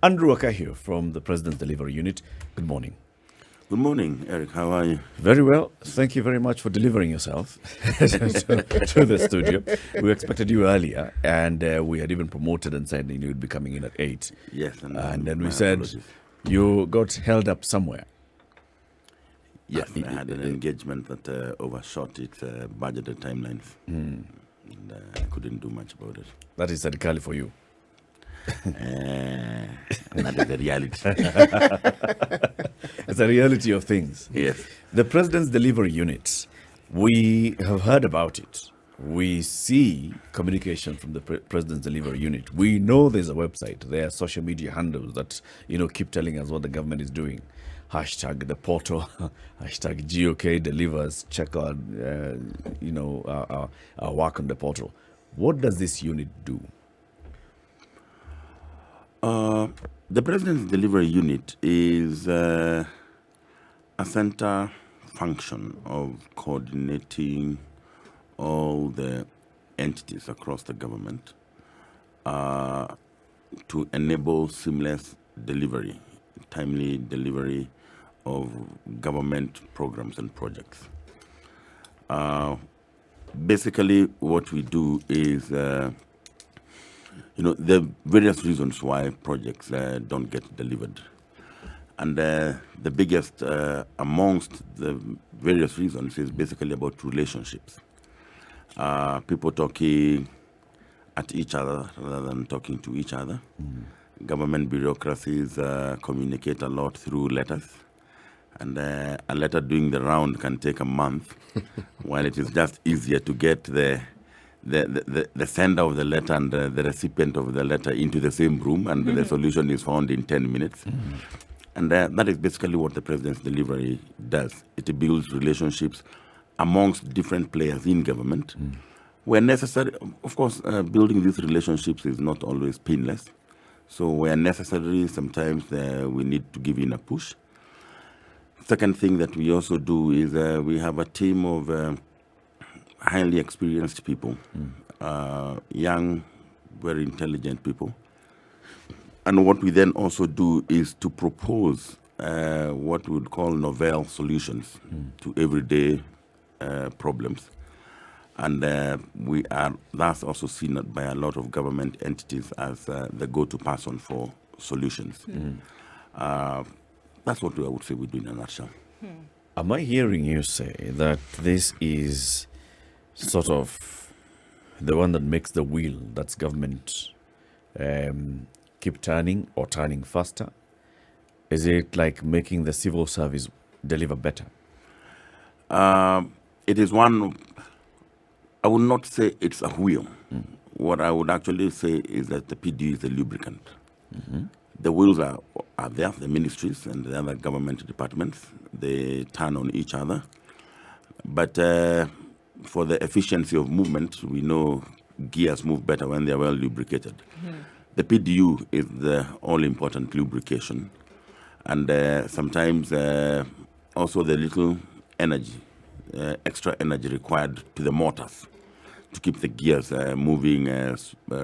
Andrew Wakahiu from the President's Delivery Unit. Good morning. Good morning, Eric. How are you? Very well. Thank you very much for delivering yourself to the studio. We expected you earlier, and we had even promoted and said you would be coming in at 8. Yes. And then we said you got held up somewhere. Yes, I had an engagement that overshot its budgeted timelines. And I couldn't do much about it. That is radically for you. That is the reality. It's a reality of things. Yes. The President's Delivery Unit, we have heard about it. We see communication from the President's Delivery Unit. We know there's a website. There are social media handles that, keep telling us what the government is doing. Hashtag the portal, hashtag GOK delivers, check out, our work on the portal. What does this unit do? The President's Delivery Unit is a center function of coordinating all the entities across the government to enable seamless delivery, timely delivery of government programs and projects. Basically, what we do is, there are various reasons why projects don't get delivered. And the biggest amongst the various reasons is basically about relationships. People talking at each other rather than talking to each other. Government bureaucracies communicate a lot through letters. And a letter doing the round can take a month, while it is just easier to get the sender of the letter and the recipient of the letter into the same room, and the solution is found in 10 minutes. And that is basically what the President's Delivery does. It builds relationships amongst different players in government. Where necessary, of course, building these relationships is not always painless. So where necessary, sometimes we need to give in a push. Second thing that we also do is we have a team of highly experienced people, young, very intelligent people. And what we then also do is to propose what we would call novel solutions to everyday problems. And that's also seen by a lot of government entities as the go-to person for solutions. That's what I would say we do in a nutshell. Am I hearing you say that this is sort of the one that makes the wheel that's government keep turning or turning faster? Is it like making the civil service deliver better? It is one. I would not say it's a wheel. What I would actually say is that the PD is a lubricant. The wheels are there, the ministries and the other government departments. They turn on each other. But for the efficiency of movement, we know gears move better when they are well lubricated. The PDU is the all-important lubrication. And sometimes also the little energy, extra energy required to the motors to keep the gears moving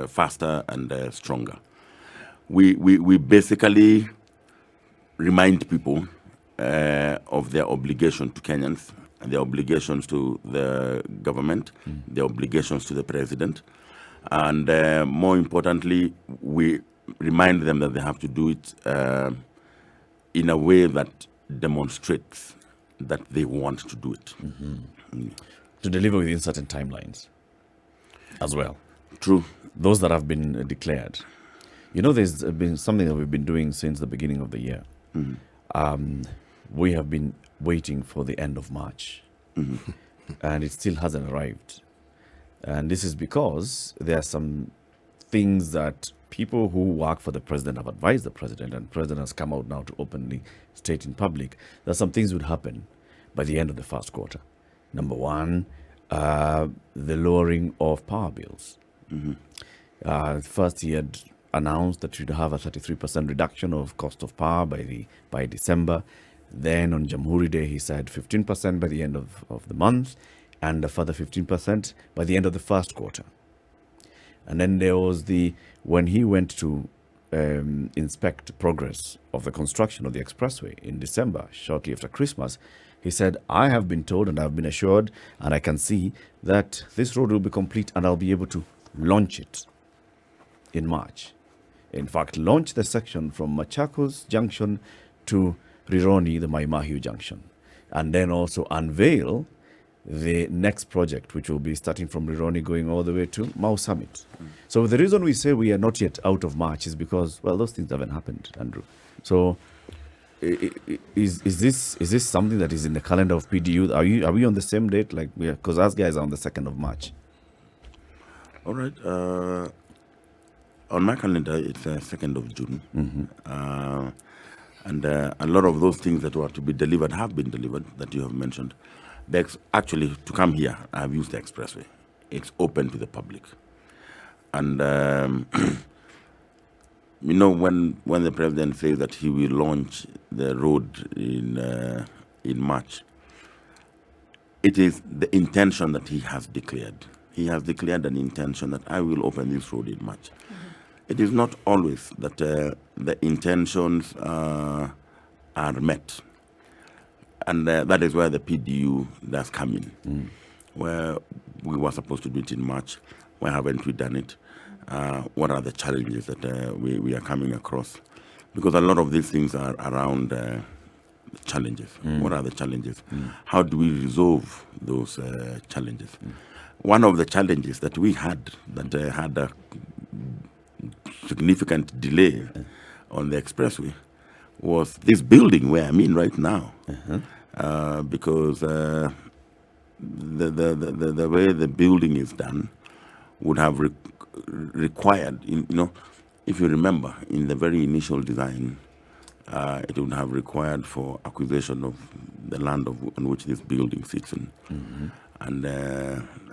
faster and stronger. We basically remind people of their obligation to Kenyans, and their obligations to the government, their obligations to the president. And more importantly, we remind them that they have to do it in a way that demonstrates that they want to do it. To deliver within certain timelines as well. True. Those that have been declared. There's been something that we've been doing since the beginning of the year. We have been waiting for the end of March, and it still hasn't arrived. And this is because there are some things that people who work for the president have advised the president, and the president has come out now to openly state in public that some things would happen by the end of the first quarter. Number one, the lowering of power bills. First, he had announced that you'd have a 33% reduction of cost of power by December. Then on Jamhuri Day, he said 15% by the end of the month, and a further 15% by the end of the first quarter. And then there was when he went to inspect progress of the construction of the expressway in December, shortly after Christmas, he said, I have been told and I've been assured and I can see that this road will be complete and I'll be able to launch it in March. In fact, launch the section from Machakos Junction to Rironi, the Maimahiu Junction, and then also unveil the next project, which will be starting from Rironi going all the way to Mau Summit. So the reason we say we are not yet out of March is because, well, those things haven't happened, Andrew. So is this something that is in the calendar of PDU? Are we on the same date? Like, because us guys are on the 2nd of March. All right. On my calendar, it's 2nd of June. And a lot of those things that were to be delivered have been delivered, that you have mentioned. Actually, to come here, I've used the expressway. It's open to the public. And, when the president says that he will launch the road in March, it is the intention that he has declared. He has declared an intention that I will open this road in March. It is not always that the intentions are met. And that is where the PDU does come in, where we were supposed to do it in March. Why haven't we done it? What are the challenges that we are coming across? Because a lot of these things are around challenges. What are the challenges? How do we resolve those challenges? One of the challenges that we had that had a significant delay on the expressway was this building where I'm in right now. Because the way the building is done would have required, if you remember, in the very initial design, it would have required for acquisition of the land on which this building sits in. And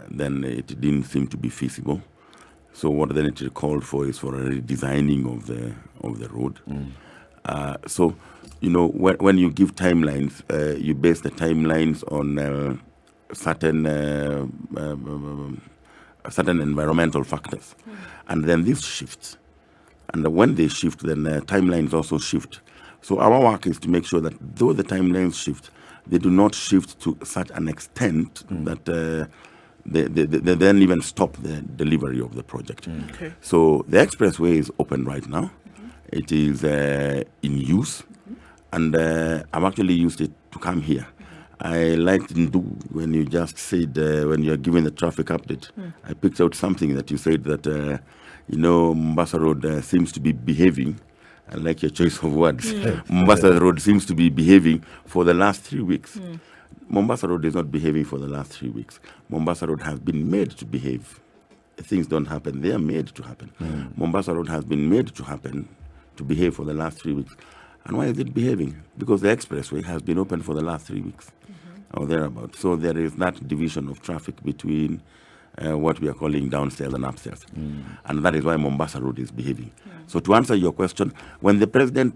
then it didn't seem to be feasible. So what then it called for is for a redesigning of the road. So, when you give timelines, you base the timelines on certain environmental factors. And then this shifts. And when they shift, then timelines also shift. So our work is to make sure that though the timelines shift, they do not shift to such an extent that they then even stop the delivery of the project. Okay. So the expressway is open right now. It is in use, and I've actually used it to come here. I liked Ndu when you just said, when you're giving the traffic update, I picked out something that you said that, Mombasa Road seems to be behaving. I like your choice of words. Mombasa Road seems to be behaving for the last 3 weeks. Mombasa Road is not behaving for the last 3 weeks. Mombasa Road has been made to behave. Things don't happen. They are made to happen. Mombasa Road has been made to happen, to behave for the last 3 weeks. And why is it behaving? Because the expressway has been open for the last 3 weeks or thereabouts. So there is that division of traffic between what we are calling downstairs and upstairs. And that is why Mombasa Road is behaving. So to answer your question, when the president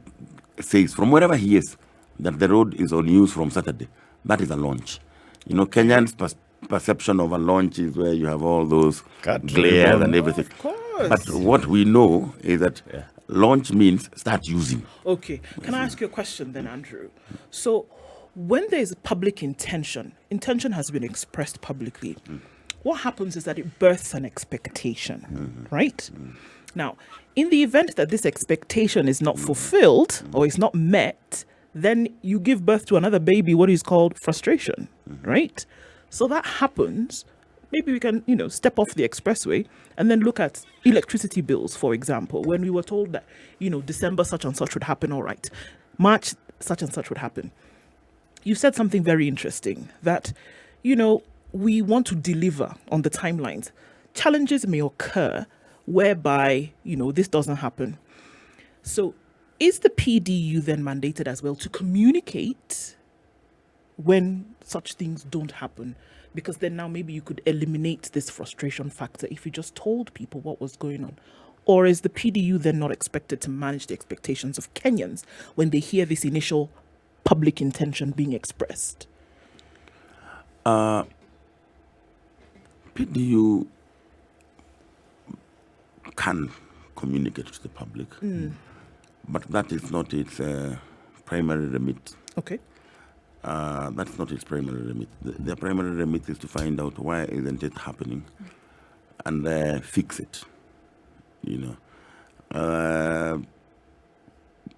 says from wherever he is that the road is on use from Saturday, that is a launch. Kenyans' perception of a launch is where you have all those glares and everything. Of course. But what we know is that launch means start using. Okay. Can I ask you a question then, Andrew? So when there's public intention has been expressed publicly, what happens is that it births an expectation, right? Now, in the event that this expectation is not fulfilled or is not met, then you give birth to another baby, what is called frustration, right? So that happens. Maybe we can, step off the expressway and then look at electricity bills, for example. When we were told that, December such and such would happen, all right. March such and such would happen. You said something very interesting that, we want to deliver on the timelines. Challenges may occur whereby, this doesn't happen. So is the PDU then mandated as well to communicate when such things don't happen? Because then now maybe you could eliminate this frustration factor if you just told people what was going on. Or is the PDU then not expected to manage the expectations of Kenyans when they hear this initial public intention being expressed? PDU can communicate to the public, but that is not its primary remit. Okay. That's not its primary remit. The primary remit is to find out why isn't it happening and fix it.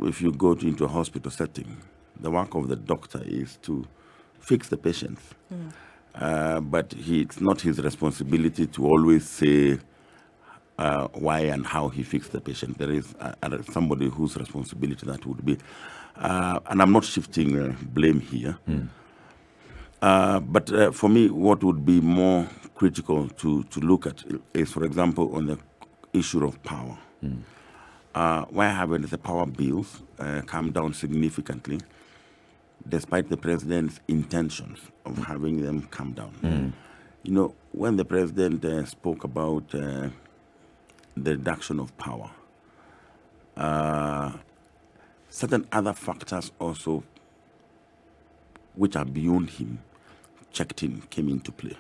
If you go into a hospital setting, the work of the doctor is to fix the patient. But it's not his responsibility to always say why and how he fixed the patient. There is somebody whose responsibility that would be. And I'm not shifting blame here. But for me, what would be more critical to look at is, for example, on the issue of power. Why haven't the power bills come down significantly, despite the president's intentions of having them come down? When the president spoke about the reduction of power, certain other factors also, which are beyond him, came into play.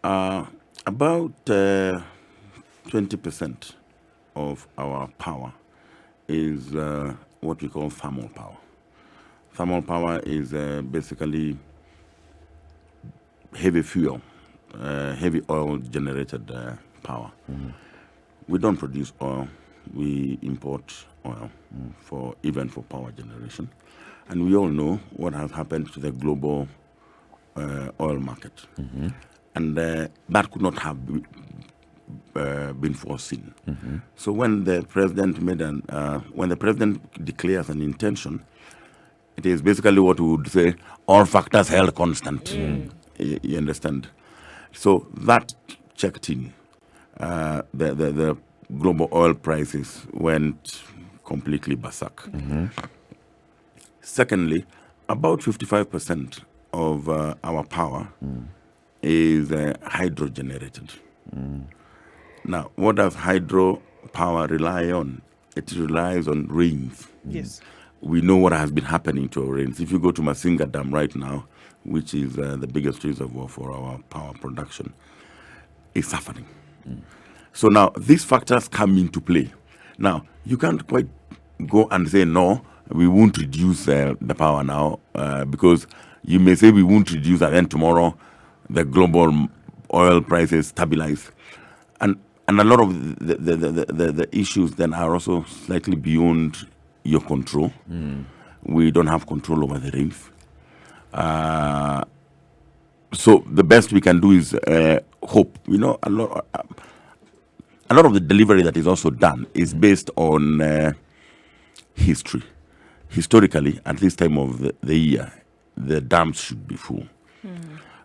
About 20% of our power is what we call thermal power. Thermal power is basically heavy fuel, heavy oil generated power. We don't produce oil, we import oil even for power generation. And we all know what has happened to the global oil market. And that could not have been foreseen. So when the president declares an intention, it is basically what we would say, all factors held constant. You understand? So that checked in. The global oil prices went completely berserk. Secondly, about 55% of our power is hydro generated. Now, what does hydro power rely on? It relies on rains. Yes. We know what has been happening to our rains. If you go to Masinga Dam right now, which is the biggest reservoir for our power production, it's suffering. So now these factors come into play. Now, you can't quite go and say, no, we won't reduce the power now, because you may say we won't reduce, and then tomorrow the global oil prices stabilize. And a lot of the issues then are also slightly beyond your control. We don't have control over the rains. So the best we can do is hope. A lot of the delivery that is also done is based on history. Historically, at this time of the year, the dams should be full.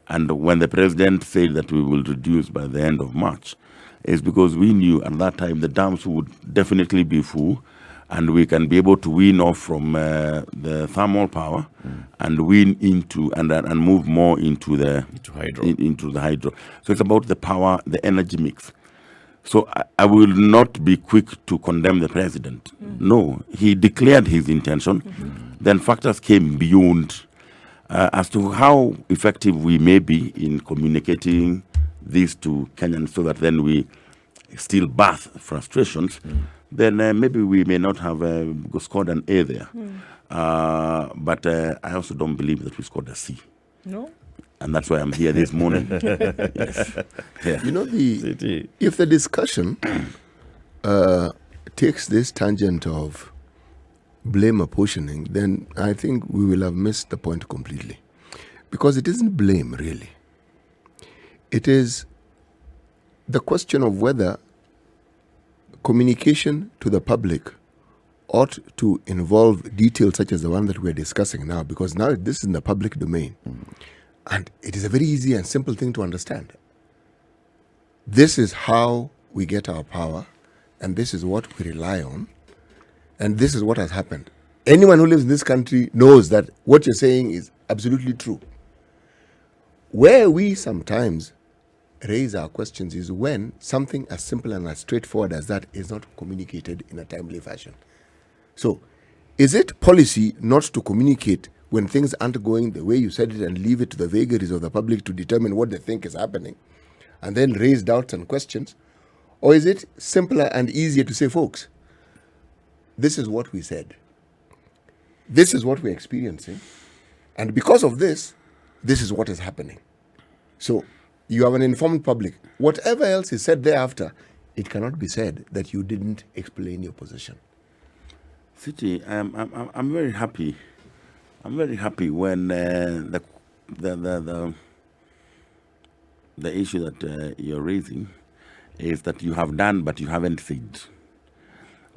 And when the president said that we will reduce by the end of March, it's because we knew at that time the dams would definitely be full, and we can be able to wean off from the thermal power and wean into and move more into the hydro. So it's about the power, the energy mix. So I will not be quick to condemn the president. No, he declared his intention. Then factors came beyond as to how effective we may be in communicating this to Kenyans, so that then we still birth frustrations. Then maybe we may not have scored an A there. But I also don't believe that we scored a C. No. And that's why I'm here this morning. Yes. Yeah. If the discussion takes this tangent of blame apportioning, then I think we will have missed the point completely. Because it isn't blame, really. It is the question of whether communication to the public ought to involve details such as the one that we're discussing now, because now this is in the public domain. And it is a very easy and simple thing to understand. This is how we get our power, and this is what we rely on, and this is what has happened. Anyone who lives in this country knows that what you're saying is absolutely true. Where we sometimes raise our questions is when something as simple and as straightforward as that is not communicated in a timely fashion. So, is it policy not to communicate when things aren't going the way you said it and leave it to the vagaries of the public to determine what they think is happening, and then raise doubts and questions? Or is it simpler and easier to say, folks, this is what we said. This is what we're experiencing. And because of this, this is what is happening. So you have an informed public. Whatever else is said thereafter, it cannot be said that you didn't explain your position. City, I'm very happy. I'm very happy when the issue that you're raising is that you have done but you haven't said.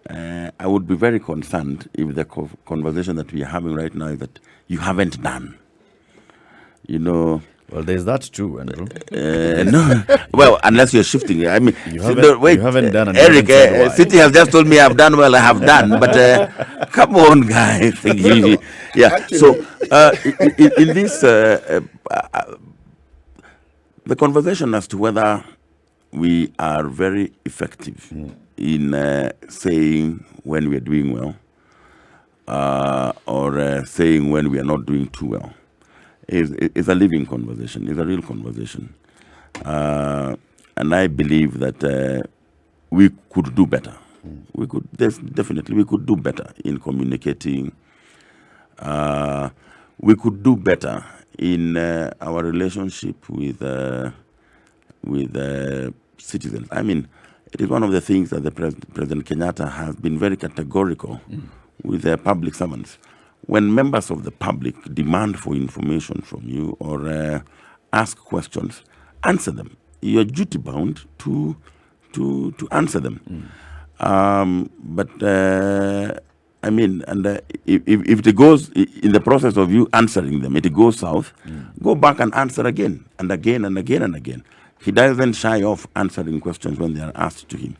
I would be very concerned if the conversation that we are having right now is that you haven't done. You know. Well, there's that too, Andrew. No, well, unless you're shifting. I mean, You haven't done. And Eric, you haven't said why. City has just told me I've done well. I have done, but come on, guys. Yeah. Actually, So in this, the conversation as to whether we are very effective in saying when we are doing well, or saying when we are not doing too well, is a living conversation. It's a real conversation, and I believe that we could do better. We could definitely we could do better in communicating. We could do better in our relationship with citizens. I mean, it is one of the things that the President Kenyatta has been very categorical with their public servants. When members of the public demand for information from you or ask questions, answer them. You're duty bound to answer them. But I mean, and if it goes in the process of you answering them, it goes south, go back and answer again and again and again and again. He doesn't shy off answering questions when they are asked to him,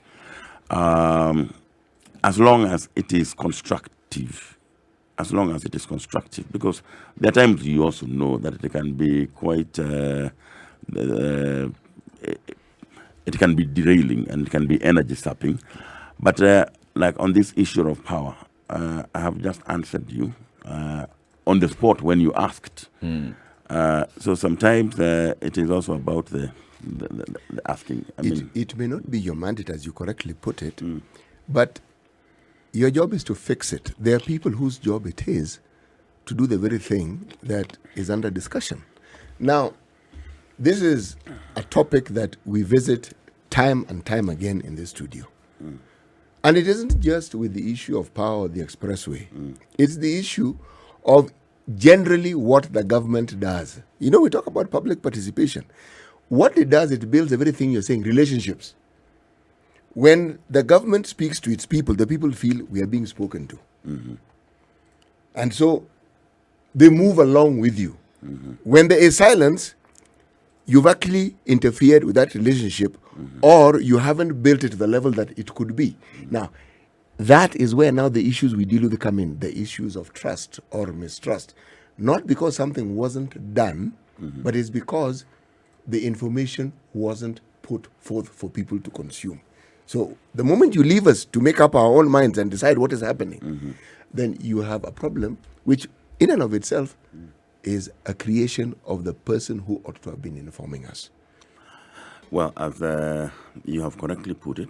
as long as it is constructive. As long as it is constructive, because there are times you also know that it can be quite, it can be derailing and it can be energy sapping. But like on this issue of power, I have just answered you on the spot when you asked. So sometimes it is also about the asking. I mean, it may not be your mandate, as you correctly put it, but your job is to fix it. There are people whose job it is to do the very thing that is under discussion. Now, this is a topic that we visit time and time again in this studio. And it isn't just with the issue of power or the expressway. It's the issue of generally what the government does. You know, we talk about public participation. What it does, it builds everything you're saying, relationships. When the government speaks to its people, the people feel we are being spoken to. And so they move along with you. When there is silence, you've actually interfered with that relationship, or you haven't built it to the level that it could be. Now, that is where now the issues we deal with come in, the issues of trust or mistrust. Not because something wasn't done, but it's because the information wasn't put forth for people to consume. So the moment you leave us to make up our own minds and decide what is happening, then you have a problem, which in and of itself is a creation of the person who ought to have been informing us. well, as you have correctly put it,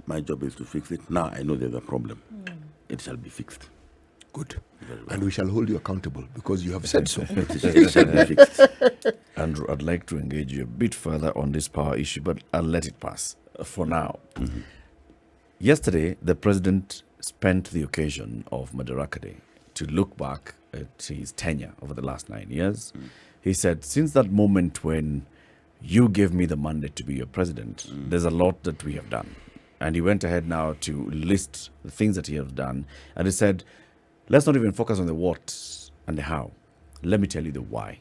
my job is to fix it. Now I know there's a problem. It shall be fixed. Good. And we shall hold you accountable because you have said so. It shall be fixed. Andrew, I'd like to engage you a bit further on this power issue, but I'll let it pass for now. Yesterday, the president spent the occasion of Madaraka Day to look back at his tenure over the last 9 years. He said, since that moment when you gave me the mandate to be your president, there's a lot that we have done. And he went ahead now to list the things that he has done. And he said, let's not even focus on the what and the how. Let me tell you the why.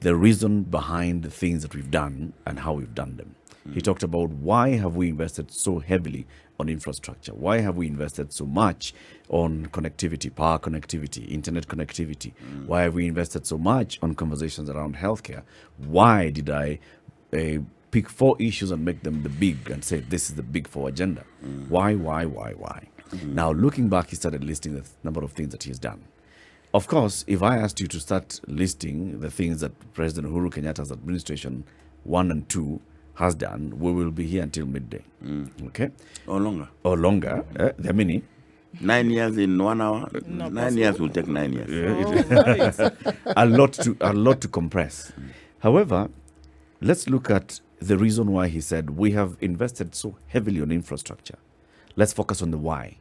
The reason behind the things that we've done and how we've done them. He talked about why have we invested so heavily on infrastructure? Why have we invested so much on connectivity, power connectivity, internet connectivity? Why have we invested so much on conversations around healthcare? Why did I pick 4 issues and make them the big and say this is the big 4 agenda? Why? Now, looking back, he started listing the number of things that he's done. Of course, if I asked you to start listing the things that President Uhuru Kenyatta's administration 1 and 2 has done, we will be here until midday. Okay? Or longer. Or longer. There are many. 9 years in 1 hour. Not 9 years will take 9 years. Oh, right. A lot to compress. However, let's look at the reason why he said we have invested so heavily on infrastructure. Let's focus on the why.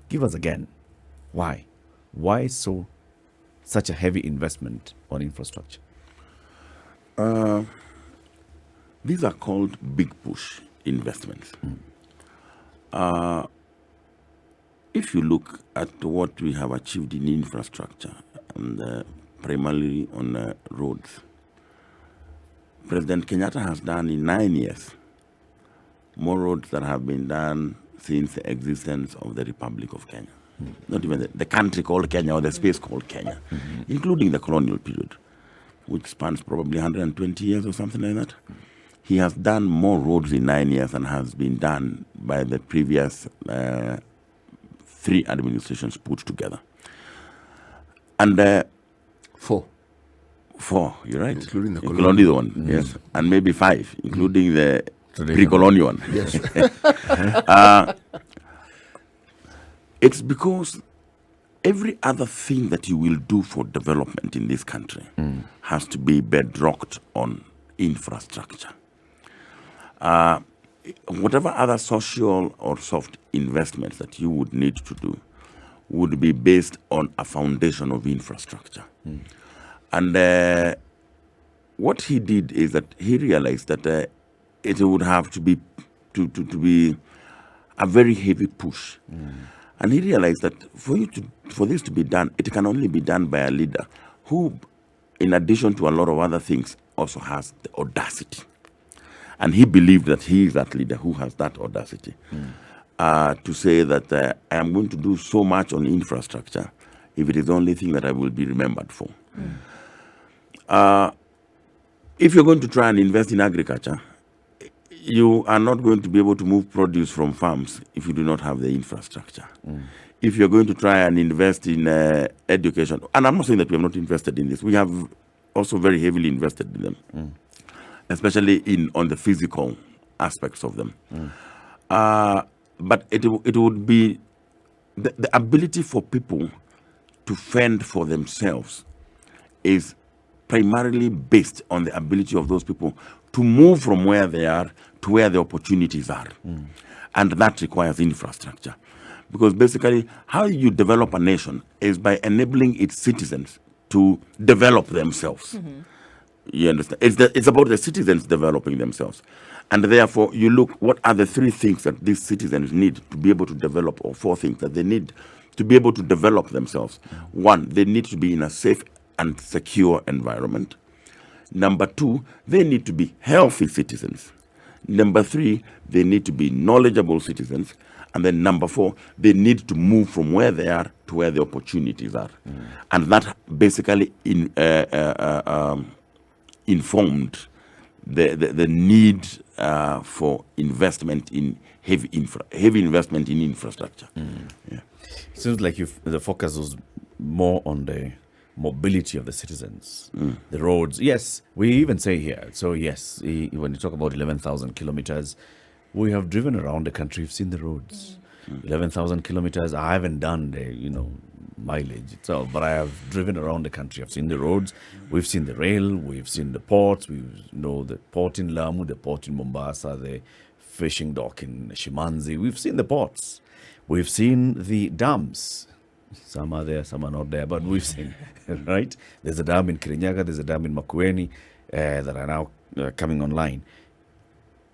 Give us again. Why? Why such a heavy investment on infrastructure? These are called big push investments. If you look at what we have achieved in infrastructure, and primarily on roads, President Kenyatta has done in 9 years more roads that have been done since the existence of the Republic of Kenya. Not even the country called Kenya or the space called Kenya, including the colonial period, which spans probably 120 years or something like that. He has done more roads in 9 years than has been done by the previous 3 administrations put together. And 4. 4, you're right. Including the colonial one, yes. And maybe 5, including the pre-colonial one. Yes. It's because every other thing that you will do for development in this country has to be bedrocked on infrastructure. Whatever other social or soft investments that you would need to do would be based on a foundation of infrastructure. And what he did is that he realized that it would have to be a very heavy push. And he realized that for this to be done, it can only be done by a leader who, in addition to a lot of other things, also has the audacity. And he believed that he is that leader who has that audacity to say that I am going to do so much on infrastructure if it is the only thing that I will be remembered for. If you're going to try and invest in agriculture, you are not going to be able to move produce from farms if you do not have the infrastructure. If you're going to try and invest in education, and I'm not saying that we have not invested in this, we have also very heavily invested in them, especially on the physical aspects of them. But it would be the ability for people to fend for themselves is primarily based on the ability of those people to move from where they are to where the opportunities are. And that requires infrastructure. Because basically, how you develop a nation is by enabling its citizens to develop themselves. You understand? It's about the citizens developing themselves. And therefore, you look, what are the 3 things that these citizens need to be able to develop, or 4 things that they need to be able to develop themselves? 1, they need to be in a safe and secure environment. Number 2, they need to be healthy citizens. Number 3, they need to be knowledgeable citizens. And then number 4, they need to move from where they are to where the opportunities are. And that basically informed the need for investment in heavy investment in infrastructure. It seems like the focus was more on the mobility of the citizens, the roads. Yes, we even say here. So yes, when you talk about 11,000 kilometers, we have driven around the country. We've seen the roads. 11,000 kilometers. I haven't done the mileage itself, but I have driven around the country. I've seen the roads. We've seen the rail. We've seen the ports. We know the port in Lamu, the port in Mombasa, the fishing dock in Shimanzi. We've seen the ports. We've seen the dams. Some are there, some are not there, but we've seen, right? There's a dam in Kirinyaga, there's a dam in Makueni that are now coming online.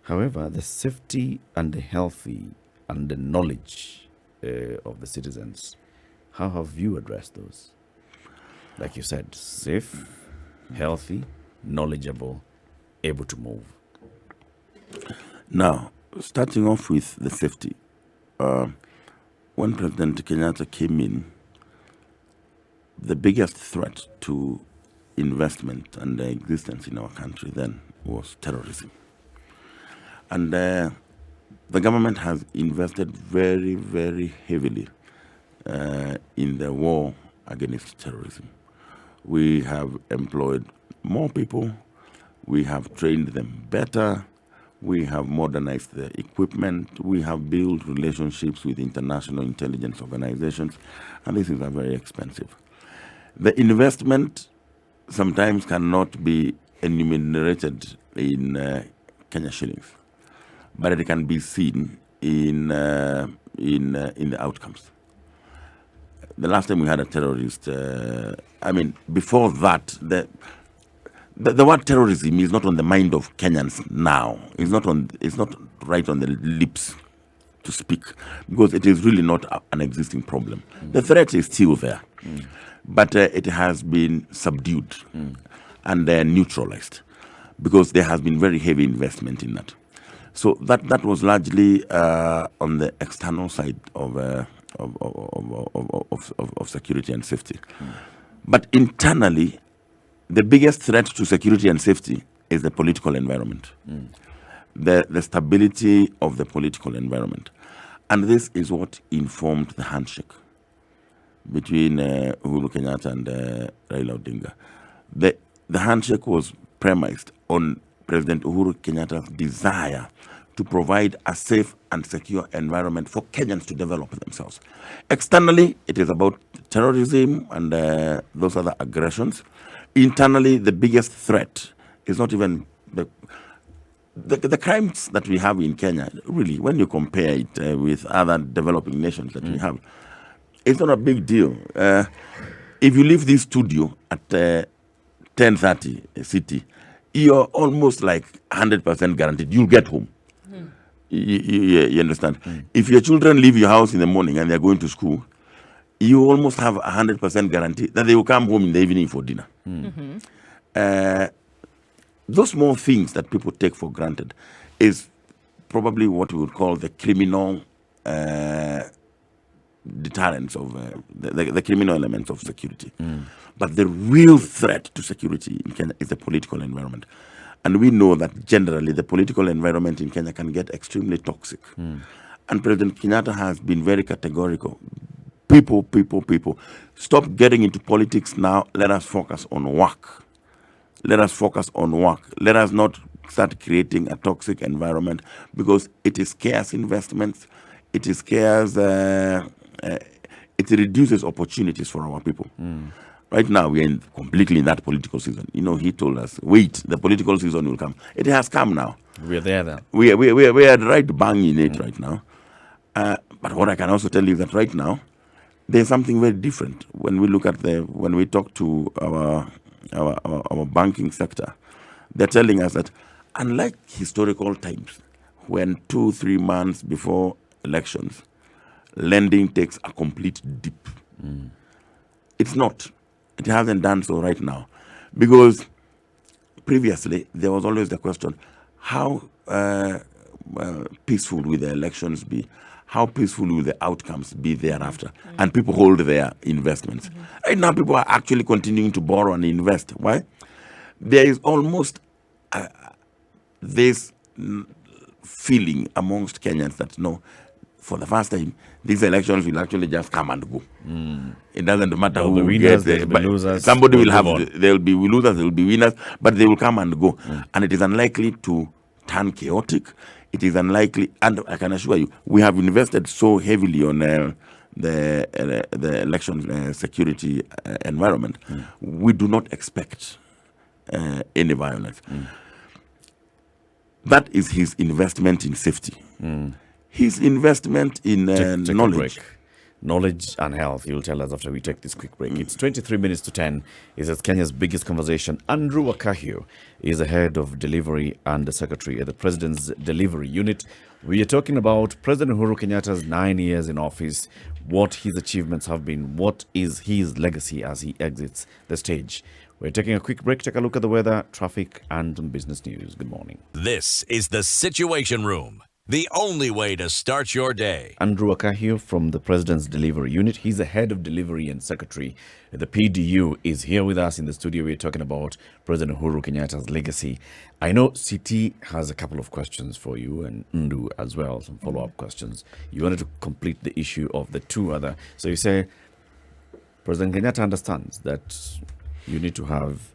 However, the safety and the healthy and the knowledge of the citizens, how have you addressed those? Like you said, safe, healthy, knowledgeable, able to move. Now, starting off with the safety. When President Kenyatta came in, the biggest threat to investment and the existence in our country then was terrorism. And the government has invested very, very heavily in the war against terrorism. We have employed more people. We have trained them better. We have modernized the equipment. We have built relationships with international intelligence organizations, and these things are very expensive. The investment sometimes cannot be enumerated in Kenya shillings, but it can be seen in the outcomes. The last time we had a terrorist, before that, the word terrorism is not on the mind of Kenyans now. It's not right on the lips to speak, because it is really not an existing problem. The threat is still there, but it has been subdued and neutralized, because there has been very heavy investment in that. So that was largely on the external side of security and safety. But internally, the biggest threat to security and safety is the political environment, the stability of the political environment. And this is what informed the handshake between Uhuru Kenyatta and Raila Odinga. The handshake was premised on President Uhuru Kenyatta's desire to provide a safe and secure environment for Kenyans to develop themselves. Externally, it is about terrorism and those other aggressions. Internally, the biggest threat is not even the crimes that we have in Kenya. Really, when you compare it with other developing nations that we have, it's not a big deal. If you leave this studio at 10:30 city, you're almost like 100% guaranteed you'll get home. You understand? If your children leave your house in the morning and they're going to school, you almost have 100% guarantee that they will come home in the evening for dinner. Those small things that people take for granted is probably what we would call the criminal deterrents of the criminal elements of security. But the real threat to security in Kenya is the political environment. And we know that generally the political environment in Kenya can get extremely toxic. And President Kenyatta has been very categorical. People, stop getting into politics now. Let us focus on work. Let us focus on work. Let us not start creating a toxic environment, because it is scarce investments. It is scarce. It reduces opportunities for our people. Right now, we are completely in that political season. He told us, wait, the political season will come. It has come now. We're there now. We are right bang in it right now. But what I can also tell you is that right now, there's something very different when we look at when we talk to our banking sector. They're telling us that unlike historical times, when 2-3 months before elections, lending takes a complete dip. It's not. It hasn't done so right now, because previously there was always the question, how peaceful will the elections be? How peaceful will the outcomes be thereafter? And people hold their investments. Right now, people are actually continuing to borrow and invest. Why? There is almost this feeling amongst Kenyans that, no, for the first time, these elections will actually just come and go. It doesn't matter who gets it. Losers, somebody will have, there will be losers, there will be winners, but they will come and go. And it is unlikely to turn chaotic. It is unlikely, and I can assure you, we have invested so heavily on the election security environment. We do not expect any violence. That is his investment in safety. His investment in knowledge. Knowledge and health. You'll tell us after we take this quick break. It's 23 minutes to 10. This is Kenya's biggest conversation. Andrew Wakahiu is the head of delivery and the secretary at the President's Delivery Unit. We are talking about President Uhuru Kenyatta's 9 years in office, what his achievements have been, what is his legacy as he exits the stage. We're taking a quick break. Take a look at the weather, traffic, and business news. Good morning. This is the Situation Room, the only way to start your day. Andrew Wakahiu from the President's Delivery Unit. He's the head of delivery and secretary. The PDU is here with us in the studio. We're talking about President Uhuru Kenyatta's legacy. I know CT has a couple of questions for you, and Ndu as well, some follow-up questions. You wanted to complete the issue of the two other. So you say President Kenyatta understands that you need to have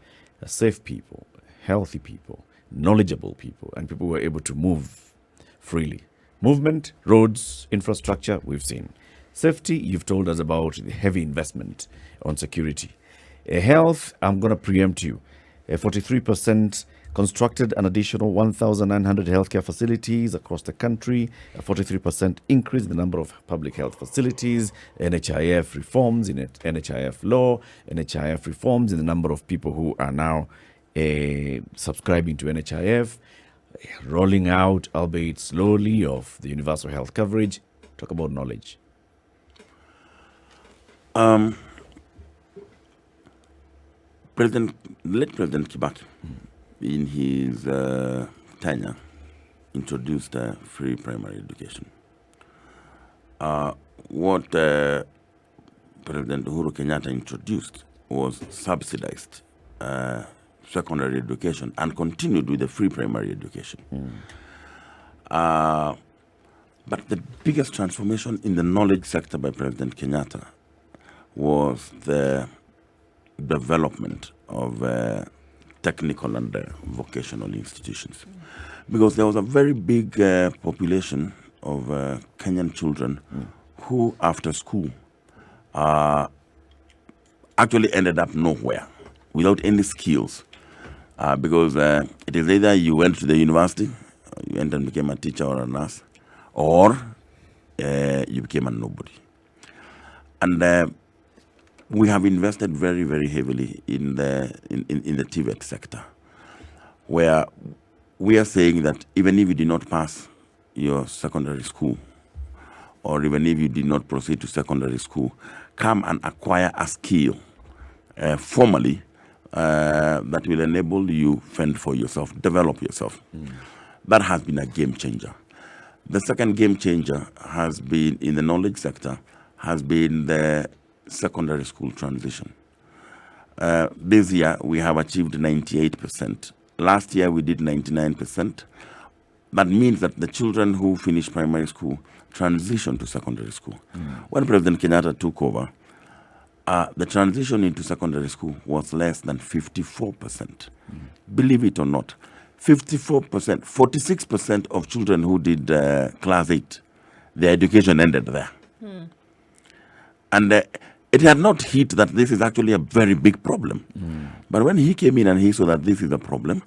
safe people, healthy people, knowledgeable people and people who are able to move freely. Movement, roads, infrastructure, we've seen. Safety, you've told us about the heavy investment on security. Health, I'm going to preempt you. 43% constructed an additional 1,900 healthcare facilities across the country, a 43% increase in the number of public health facilities, NHIF reforms in NHIF law, NHIF reforms in the number of people who are now subscribing to NHIF, rolling out, albeit slowly, of the universal health coverage. Talk about knowledge. Late President Kibaki, in his tenure, introduced free primary education. What President Uhuru Kenyatta introduced was subsidized secondary education and continued with the free primary education. But the biggest transformation in the knowledge sector by President Kenyatta was the development of technical and vocational institutions. Because there was a very big population of Kenyan children who, after school, actually ended up nowhere without any skills. Because it is either you went to the university, you went and became a teacher or a nurse, or you became a nobody. And we have invested very, very heavily in the TVET sector, where we are saying that even if you did not pass your secondary school, or even if you did not proceed to secondary school, come and acquire a skill formally that will enable you fend for yourself, develop yourself. That has been a game changer. The second game changer has been in the knowledge sector, has been the secondary school transition. This year we have achieved 98%. Last year we did 99%. That means that the children who finish primary school transition to secondary school. When President Kenyatta took over, the transition into secondary school was less than 54%. Believe it or not, 54%, 46% of children who did class 8, their education ended there. And it had not hit that this is actually a very big problem. But when he came in and he saw that this is a problem,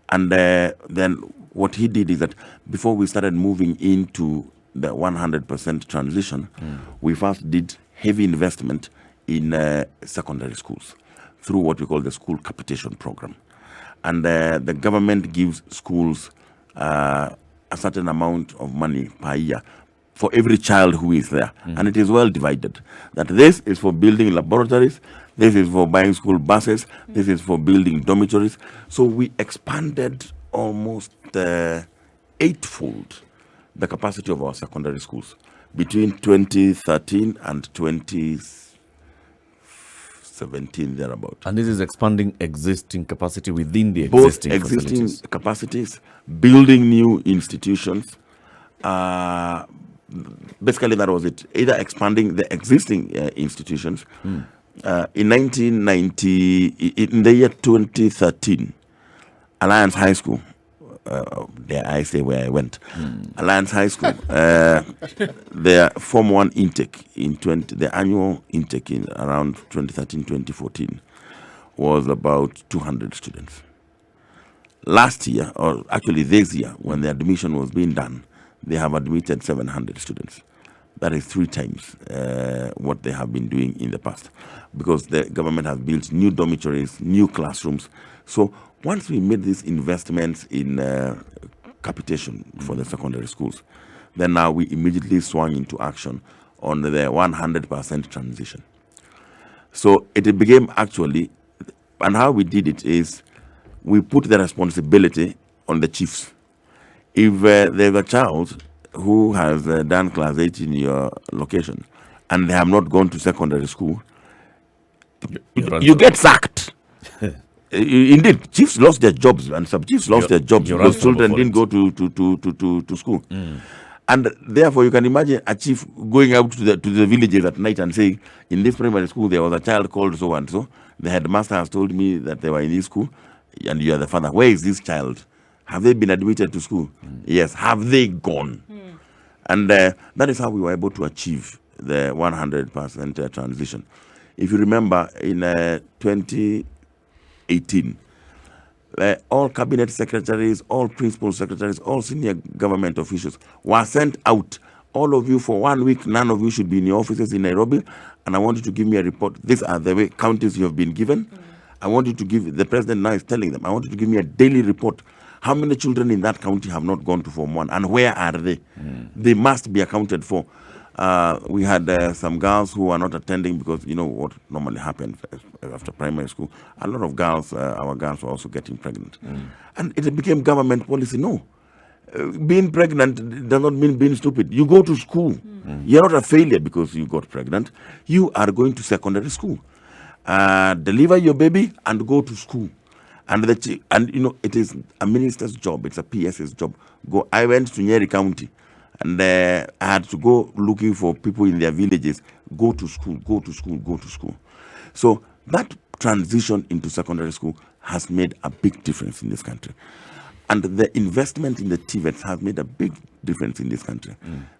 and then what he did is that before we started moving into the 100% transition, we first did heavy investment in secondary schools through what we call the school capitation program. And the government gives schools a certain amount of money per year for every child who is there. And it is well divided. That this is for building laboratories, this is for buying school buses, this is for building dormitories. So we expanded almost eightfold the capacity of our secondary schools between 2013 and 2017, thereabout. And this is expanding existing capacity within the Both existing existing facilities. capacities, building new institutions. Basically, that was it. Either expanding the existing institutions. In 1990, in the year 2013, Alliance High School, dare I say where I went, Alliance High School, their Form 1 intake the annual intake in around 2013-2014 was about 200 students. Last year, or actually this year, when the admission was being done, they have admitted 700 students. That is 3 times what they have been doing in the past, because the government has built new dormitories, new classrooms. So once we made these investments in capitation for the secondary schools, then now we immediately swung into action on the 100% transition. So it became actually, and how we did it is, we put the responsibility on the chiefs. If there's a child who has done class 8 in your location and they have not gone to secondary school, you get sacked. Indeed, chiefs lost their jobs and sub-chiefs lost their jobs because children didn't go to school. And therefore, you can imagine a chief going out to the villages at night and saying, in this primary school, there was a child called so-and-so. The headmaster has told me that they were in this school, and you are the father. Where is this child? Have they been admitted to school? Yes. Have they gone? And that is how we were able to achieve the 100% transition. If you remember, in 2018, all cabinet secretaries, all principal secretaries, all senior government officials were sent out. All of you for 1 week, none of you should be in your offices in Nairobi, and I want you to give me a report. These are the counties you have been given. I want you to give, the president now is telling them, I want you to give me a daily report. How many children in that county have not gone to Form 1, and where are they? They must be accounted for. We had some girls who were not attending because, you know, what normally happens after primary school, a lot of girls, our girls were also getting pregnant. And it became government policy. No, being pregnant does not mean being stupid. You go to school. You're not a failure because you got pregnant. You are going to secondary school. Deliver your baby and go to school. And you know, it is a minister's job. It's a PS's job. I went to Nyeri County, and I had to go looking for people in their villages. Go to school, go to school, go to school. So that transition into secondary school has made a big difference in this country. And the investment in the TVETs has made a big difference in this country.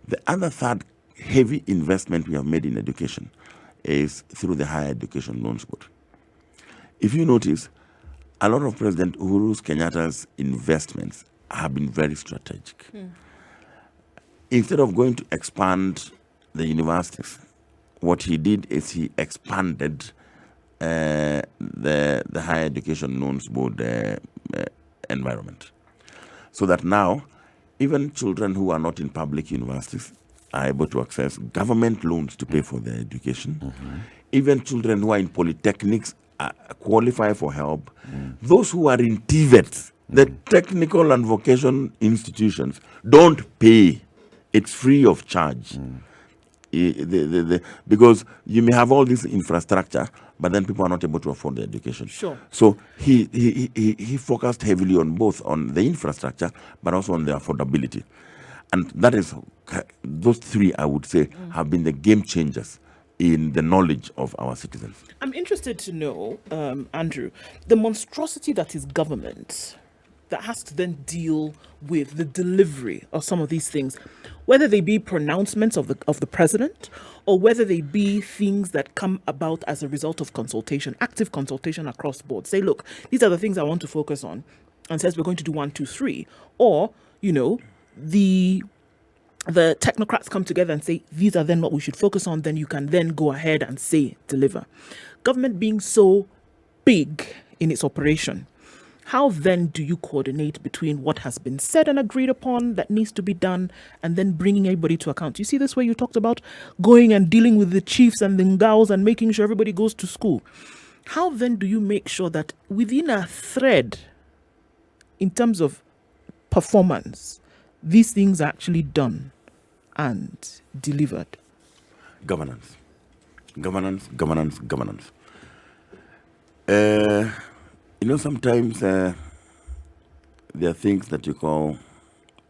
The other third heavy investment we have made in education is through the Higher Education Loans Board. If you notice, a lot of President Uhuru Kenyatta's investments have been very strategic. Instead of going to expand the universities, what he did is he expanded the Higher Education Loans Board environment. So that now, even children who are not in public universities are able to access government loans to pay for their education. Even children who are in polytechnics qualify for help. Those who are in TVETs, the technical and vocation institutions, don't pay. It's free of charge. Because you may have all this infrastructure, but then people are not able to afford the education. Sure. So he focused heavily on both on the infrastructure, but also on the affordability. And that is, those three, I would say, have been the game changers in the knowledge of our citizens. I'm interested to know, Andrew, the monstrosity that is government that has to then deal with the delivery of some of these things, whether they be pronouncements of the president, or whether they be things that come about as a result of consultation, active consultation across the board. Say, look, these are the things I want to focus on, and says we're going to do 1, 2, 3, or you know, the technocrats come together and say these are then what we should focus on. Then you can then go ahead and say deliver. Government being so big in its operation, how then do you coordinate between what has been said and agreed upon that needs to be done and then bringing everybody to account? You see this way you talked about going and dealing with the chiefs and the ngaos and making sure everybody goes to school. How then do you make sure that within a thread, in terms of performance, these things are actually done and delivered? Governance. Governance. You know, sometimes there are things that you call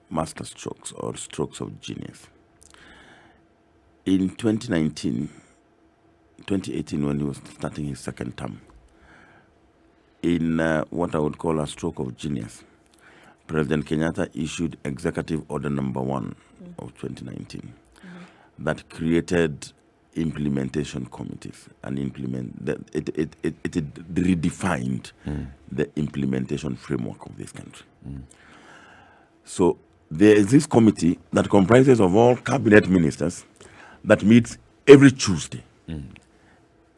master strokes or strokes of genius. In 2018, when he was starting his second term, in what I would call a stroke of genius, President Kenyatta issued Executive Order Number 1 of 2019 that created implementation committees and it redefined the implementation framework of this country. So there is this committee that comprises of all cabinet ministers that meets every Tuesday.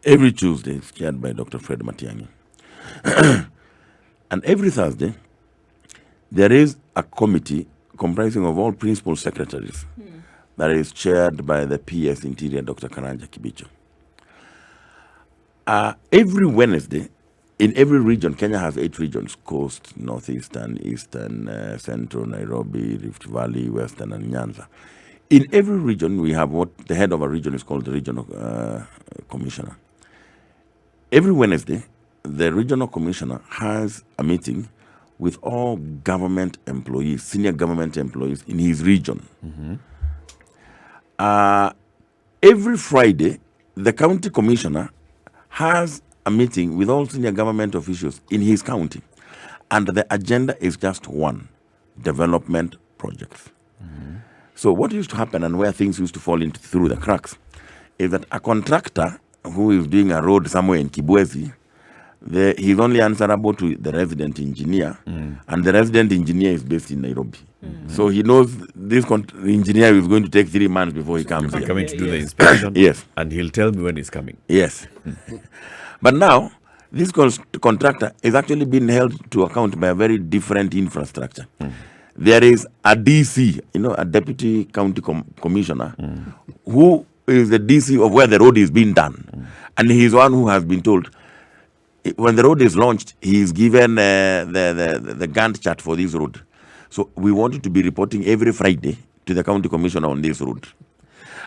Every Tuesday, it's chaired by Dr. Fred Matiang'i. And every Thursday, there is a committee comprising of all principal secretaries that is chaired by the PS Interior, Dr. Karanja Kibicho. Every Wednesday, in every region, Kenya has 8 regions: Coast, Northeastern, Eastern, Central, Nairobi, Rift Valley, Western, and Nyanza. In every region, we have what the head of a region is called the regional commissioner. Every Wednesday, the regional commissioner has a meeting with all government employees, senior government employees in his region. Every Friday, the county commissioner has a meeting with all senior government officials in his county. And the agenda is just one, development projects. So what used to happen and where things used to fall into through the cracks is that a contractor who is doing a road somewhere in Kibwezi, he's only answerable to the resident engineer, and the resident engineer is based in Nairobi. So he knows this engineer is going to take 3 months before he comes here. Coming to do the inspection. Yes. And he'll tell me when he's coming. Yes. But now, this contractor is actually being held to account by a very different infrastructure. There is a DC, a deputy county commissioner, who is the DC of where the road is being done. And he's one who has been told, when the road is launched, he is given the Gantt chart for this road. So we want you to be reporting every Friday to the county commissioner on this road.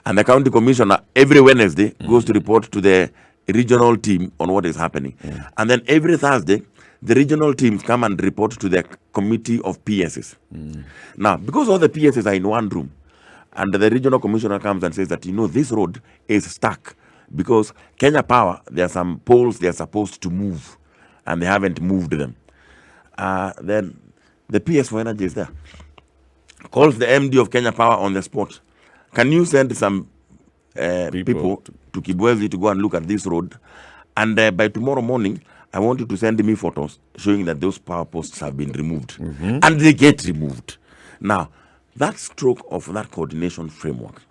And the county commissioner every Wednesday goes to report to the regional team on what is happening. And then every Thursday, the regional teams come and report to the committee of PSs. Now, because all the PSs are in one room, and the regional commissioner comes and says that, this road is stuck because Kenya Power, there are some poles they are supposed to move, and they haven't moved them. Then the PS for Energy is there. Calls the MD of Kenya Power on the spot. Can you send some people to Kibwezi to go and look at this road? And by tomorrow morning, I want you to send me photos showing that those power posts have been removed. And they get removed. Now, that stroke of that coordination framework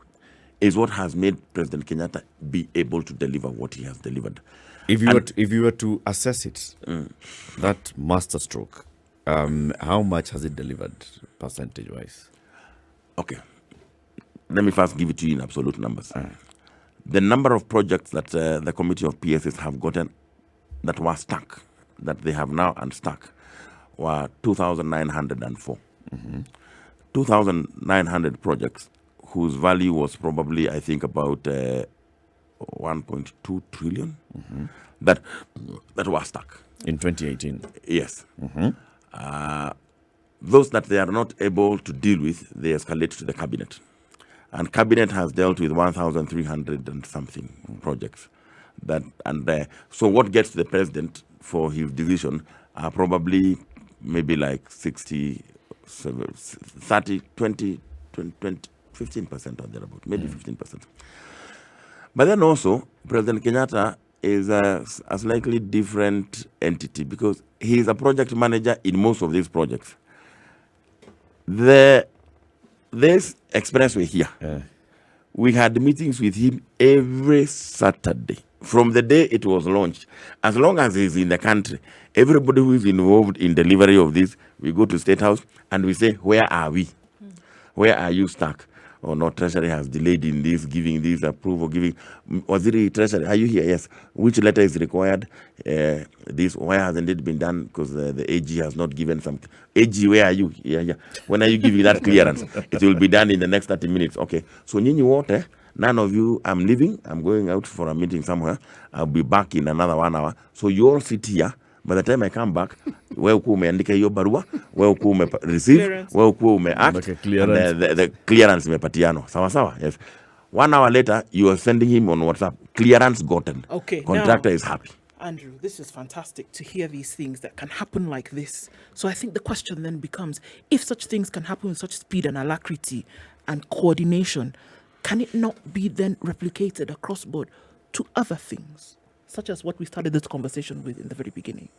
is what has made President Kenyatta be able to deliver what he has delivered. If you were to assess it, that master stroke, how much has it delivered percentage-wise? Okay. Let me first give it to you in absolute numbers. The number of projects that the committee of PSs have gotten that were stuck, that they have now unstuck, were 2,904. 2,900 projects whose value was probably, I think, about 1.2 trillion that were stuck. In 2018? Yes. Those that they are not able to deal with, they escalate to the cabinet. And cabinet has dealt with 1,300 and something projects. So what gets to the president for his decision are probably maybe like 60, 30, 20, 15% or thereabout, maybe 15%. But then also, President Kenyatta is a slightly different entity because he is a project manager in most of these projects. This expressway here, we had meetings with him every Saturday. From the day it was launched, as long as he's in the country, everybody who is involved in delivery of this, we go to State House and we say, where are we? Where are you stuck? Oh no, Treasury has delayed in this, giving this approval, giving. Waziri Treasury, are you here? Yes. Which letter is required? This, why hasn't it been done? Because the AG has not given something. AG, where are you? Yeah. When are you giving that clearance? It will be done in the next 30 minutes. Okay. So, Nyinyi wote, none of you, I'm leaving. I'm going out for a meeting somewhere. I'll be back in another 1 hour. So, you all sit here. By the time I come back, wewe ukuwa umeandika hiyo barua, wewe ukuwa ume-receive, wewe ukuwa ume-act, and the clearance imepatiano. Sawa? Yes. 1 hour later, you are sending him on WhatsApp. Clearance gotten. Okay. Contractor is happy. Andrew, this is fantastic to hear these things that can happen like this. So I think the question then becomes, if such things can happen with such speed and alacrity and coordination, can it not be then replicated across board to other things, such as what we started this conversation with in the very beginning?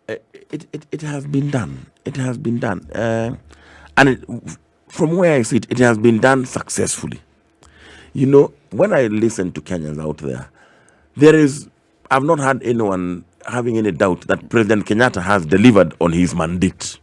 It has been done. It has been done. From where I sit, it has been done successfully. When I listen to Kenyans out there, I've not had anyone having any doubt that President Kenyatta has delivered on his mandate.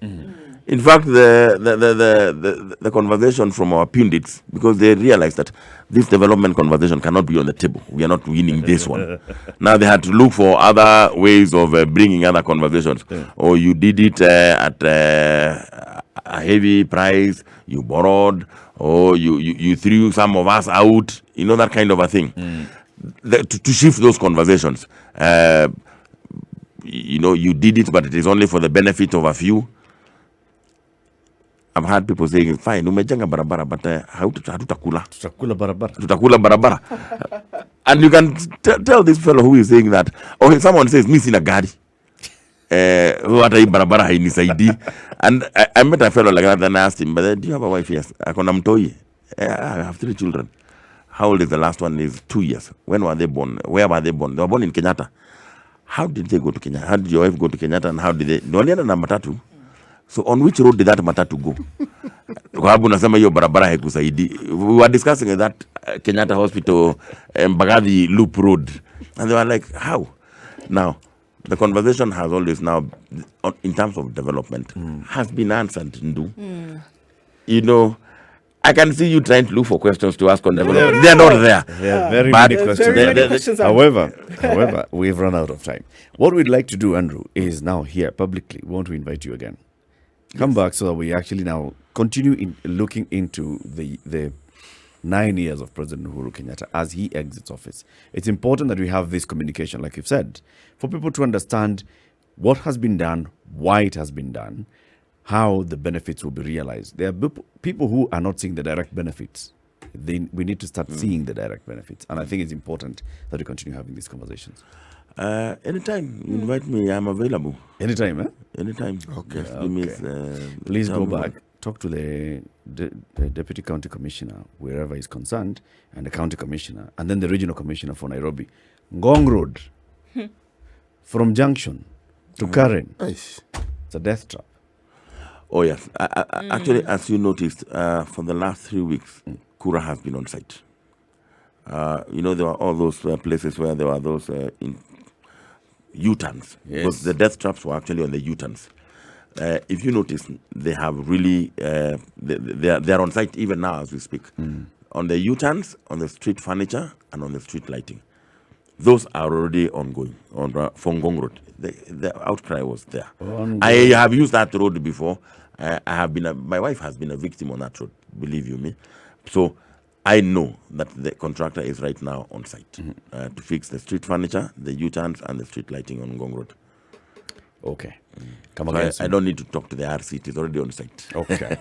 In fact, the conversation from our pundits, because they realized that this development conversation cannot be on the table. We are not winning this one. Now they had to look for other ways of bringing other conversations. Or you did it at a heavy price, you borrowed, or you threw some of us out, that kind of a thing. To shift those conversations. You did it, but it is only for the benefit of a few. I've had people saying, fine, umejenga barabara, but hatutakula. Tutakula barabara. And you can tell this fellow who is saying that, or someone says, mi sina gari. hata hii barabara hainisaidii. And I met a fellow like that, and I asked him, but do you have a wife? Yes. Akona mtoi. I have 3 children. How old is the last one? Is 2 years. When were they born? Where were they born? They were born in Kenyatta. How did they go to Kenya? How did your wife go to Kenyatta, and how did they? Walienda na matatu. So on which road did that matatu go? Kwa sababu nasema hiyo barabara haikusaidi. We were discussing that Kenyatta Hospital, Mbagathi Loop Road, and they were like, how? Now, the conversation has always now, in terms of development, has been answered. Ndu. You know, I can see you trying to look for questions to ask on development. They're not there. There are very But many There's questions. very many questions. However, we've run out of time. What we'd like to do, Andrew, is now here publicly. We want to invite you again. Come back so that we actually now continue in looking into the 9 years of President Uhuru Kenyatta as he exits office. It's important that we have this communication, like you've said, for people to understand what has been done, why it has been done, how the benefits will be realized. There are people who are not seeing the direct benefits. We need to start seeing the direct benefits. And I think it's important that we continue having these conversations. Anytime you invite me, I'm available. Anytime, eh? Anytime. Okay. Just give me, Please tell go me back, talk to the Deputy County Commissioner, wherever he's concerned, and the County Commissioner, and then the Regional Commissioner for Nairobi. Ngong Road, from Junction to Karen, Nice. it's a death trap. Oh, yes. Actually, as you noticed, for the last 3 weeks, Kura has been on site. You know, there were all those places where there were those U-turns. Yes. Because the death traps were actually on the U-turns. If you notice, they have really, they're on site even now as we speak. On the U-turns, on the street furniture, and on the street lighting. Those are already ongoing on Fongong Road. The outcry was there. I have used that road before. I have been my wife has been a victim on that road, believe you me. So I know that the contractor is right now on site to fix the street furniture, the U-turns, and the street lighting on Ngong Road. Okay. Come So again. I don't need to talk to the RC. It is already on site. Okay.